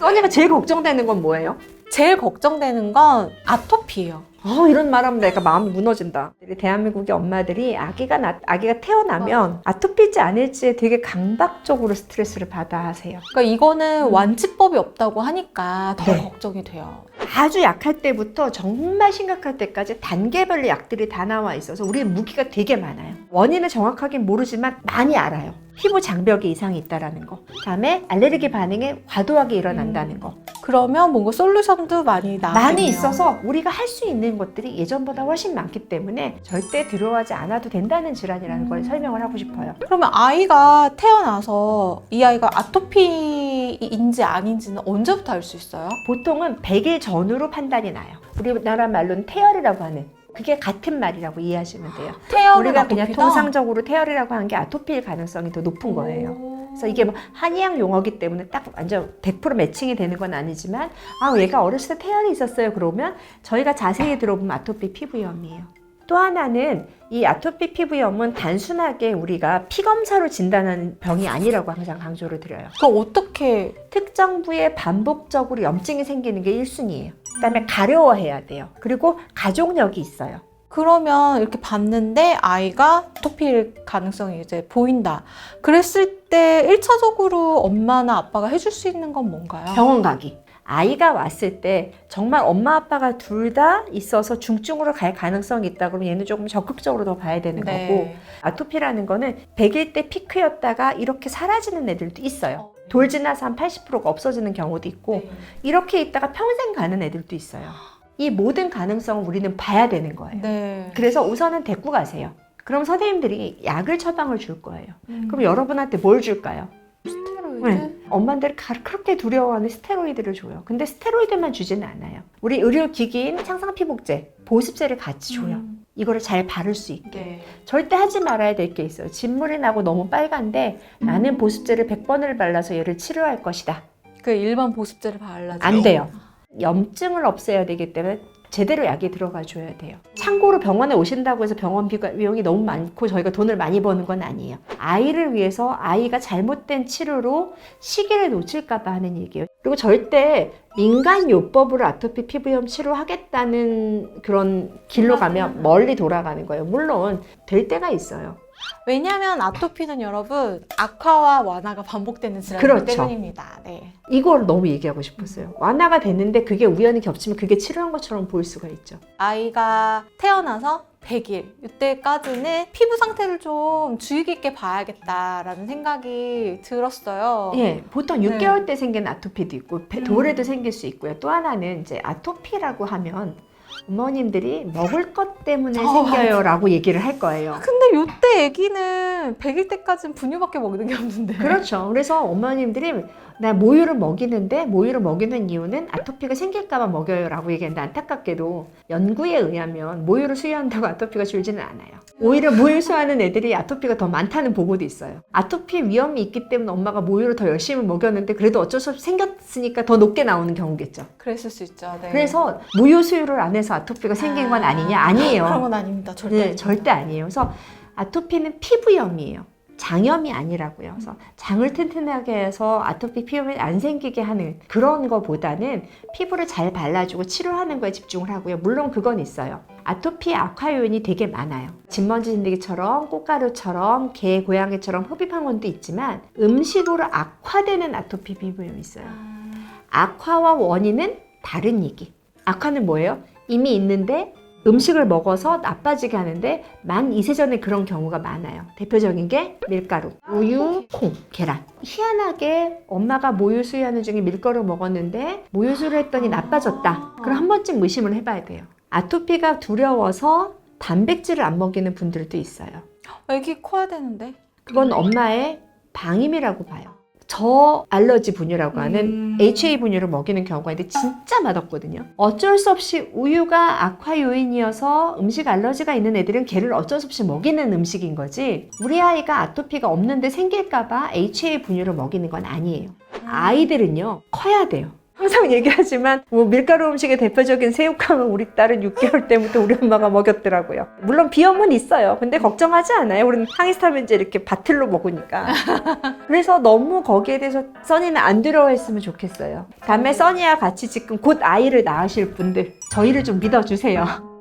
써니가 제일 걱정되는 건 뭐예요? 제일 걱정되는 건 아토피예요. 이런 말하면 내가 마음이 무너진다. 대한민국의 엄마들이 아기가 태어나면 아토피지 않을지에 되게 강박적으로 스트레스를 받아 하세요. 그러니까 이거는 완치법이 없다고 하니까 더 네. 걱정이 돼요. 아주 약할 때부터 정말 심각할 때까지 단계별로 약들이 다 나와 있어서 우리의 무기가 되게 많아요. 원인을 정확하게 모르지만 많이 알아요. 피부 장벽에 이상이 있다라는 거. 그다음에 알레르기 반응이 과도하게 일어난다는 거. 그러면 뭔가 솔루션도 많이 나왔겠네요. 많이 있어서 우리가 할 수 있는 것들이 예전보다 훨씬 많기 때문에 절대 두려워하지 않아도 된다는 질환이라는 걸 설명을 하고 싶어요. 그러면 아이가 태어나서 이 아이가 아토피인지 아닌지는 언제부터 알 수 있어요? 보통은 100일 전후로 판단이 나요. 우리나라 말로는 태열이라고 하는, 그게 같은 말이라고 이해하시면 돼요. 태열은 우리가 그냥 아토피다? 통상적으로 태열이라고 하는 게 아토피일 가능성이 더 높은 거예요. 그래서 이게 뭐 한의학 용어기 때문에 딱 완전 100% 매칭이 되는 건 아니지만, 얘가 어렸을 때 태열이 있었어요. 그러면 저희가 자세히 들어보면 아토피 피부염이에요. 또 하나는 이 아토피 피부염은 단순하게 우리가 피검사로 진단하는 병이 아니라고 항상 강조를 드려요. 그럼 어떻게? 특정 부위에 반복적으로 염증이 생기는 게 1순위예요. 그다음에 가려워해야 돼요. 그리고 가족력이 있어요. 그러면 이렇게 봤는데 아이가 아토피일 가능성이 이제 보인다. 그랬을 때 1차적으로 엄마나 아빠가 해줄 수 있는 건 뭔가요? 병원 가기. 아이가 왔을 때 정말 엄마 아빠가 둘 다 있어서 중증으로 갈 가능성이 있다 그러면 얘는 조금 적극적으로 더 봐야 되는 거고, 아토피라는 거는 100일 때 피크였다가 이렇게 사라지는 애들도 있어요. 돌 지나서 한 80%가 없어지는 경우도 있고, 이렇게 있다가 평생 가는 애들도 있어요. 이 모든 가능성을 우리는 봐야 되는 거예요. 네. 그래서 우선은 데리고 가세요. 그럼 선생님들이 약을 처방을 줄 거예요. 그럼 여러분한테 뭘 줄까요? 스테로이드? 엄마들이 그렇게 두려워하는 스테로이드를 줘요. 근데 스테로이드만 주지는 않아요. 우리 의료기기인 창상피복제, 보습제를 같이 줘요. 이거를 잘 바를 수 있게. 네. 절대 하지 말아야 될 게 있어요. 진물이 나고 너무 빨간데 나는 보습제를 100번을 발라서 얘를 치료할 것이다. 그 일반 보습제를 발라줘요? 안 돼요. 염증을 없애야 되기 때문에 제대로 약이 들어가 줘야 돼요. 참고로 병원에 오신다고 해서 병원 비용이 너무 많고 저희가 돈을 많이 버는 건 아니에요. 아이를 위해서 아이가 잘못된 치료로 시기를 놓칠까 봐 하는 얘기예요. 그리고 절대 민간요법으로 아토피 피부염 치료하겠다는 그런 길로 가면 멀리 돌아가는 거예요. 물론 될 때가 있어요. 왜냐하면 아토피는 여러분 악화와 완화가 반복되는 질환이기 그렇죠. 때문입니다. 네. 이걸 너무 얘기하고 싶었어요. 완화가 됐는데 그게 우연히 겹치면 그게 치료한 것처럼 보일 수가 있죠. 아이가 태어나서 100일 이때까지는 피부 상태를 좀 주의 깊게 봐야겠다라는 생각이 들었어요. 예, 보통 네. 6개월 때 생기는 아토피도 있고 돌에도 생길 수 있고요. 또 하나는 이제 아토피라고 하면 어머님들이 먹을 것 때문에 생겨요 라고 얘기를 할 거예요. 근데 요때 아기는 100일 때까지는 분유밖에 먹는 게 없는데. 그렇죠. 그래서 어머님들이 나 모유를 먹이는데 모유를 먹이는 이유는 아토피가 생길까 봐 먹여요 라고 얘기하는데, 안타깝게도 연구에 의하면 모유를 수유한다고 아토피가 줄지는 않아요. 오히려 모유 수유하는 애들이 아토피가 더 많다는 보고도 있어요. 아토피 위험이 있기 때문에 엄마가 모유를 더 열심히 먹였는데 그래도 어쩔 수 없이 생겼으니까 더 높게 나오는 경우겠죠. 그랬을 수 있죠. 네. 그래서 모유 수유를 안 해서 아토피가 생긴 건 아니냐? 아니에요. 그런 건 아닙니다. 절대. 네, 절대 아니에요. 그래서 아토피는 피부염이에요. 장염이 아니라고요. 그래서 장을 튼튼하게 해서 아토피 피부염이 안 생기게 하는 그런 거보다는 피부를 잘 발라주고 치료하는 거에 집중을 하고요. 물론 그건 있어요. 아토피의 악화 요인이 되게 많아요. 진먼지 진드기처럼 꽃가루처럼 개, 고양이처럼 흡입한 것도 있지만 음식으로 악화되는 아토피 피부염이 있어요. 악화와 원인은 다른 얘기. 악화는 뭐예요? 이미 있는데 음식을 먹어서 나빠지게 하는데 만 2세 전에 그런 경우가 많아요. 대표적인 게 밀가루, 우유, 콩, 계란. 희한하게 엄마가 모유 수유하는 중에 밀가루 먹었는데 모유 수유를 했더니 나빠졌다. 그럼 한 번쯤 의심을 해봐야 돼요. 아토피가 두려워서 단백질을 안 먹이는 분들도 있어요. 아기 커야 되는데. 그건 엄마의 방임이라고 봐요. 저 알러지 분유라고 하는 HA 분유를 먹이는 경우가 있는데 진짜 맛없거든요. 어쩔 수 없이 우유가 악화 요인이어서 음식 알러지가 있는 애들은 걔를 어쩔 수 없이 먹이는 음식인 거지, 우리 아이가 아토피가 없는데 생길까 봐 HA 분유를 먹이는 건 아니에요. 아이들은요 커야 돼요. 항상 얘기하지만 뭐 밀가루 음식의 대표적인 새우깡은 우리 딸은 6개월 때부터 우리 엄마가 먹였더라고요. 물론 비염은 있어요. 근데 걱정하지 않아요. 우리는 항히스타민제 이렇게 바틀로 먹으니까. 그래서 너무 거기에 대해서 써니는 안 두려워했으면 좋겠어요. 다음에 써니와 같이 지금 곧 아이를 낳으실 분들 저희를 좀 믿어주세요.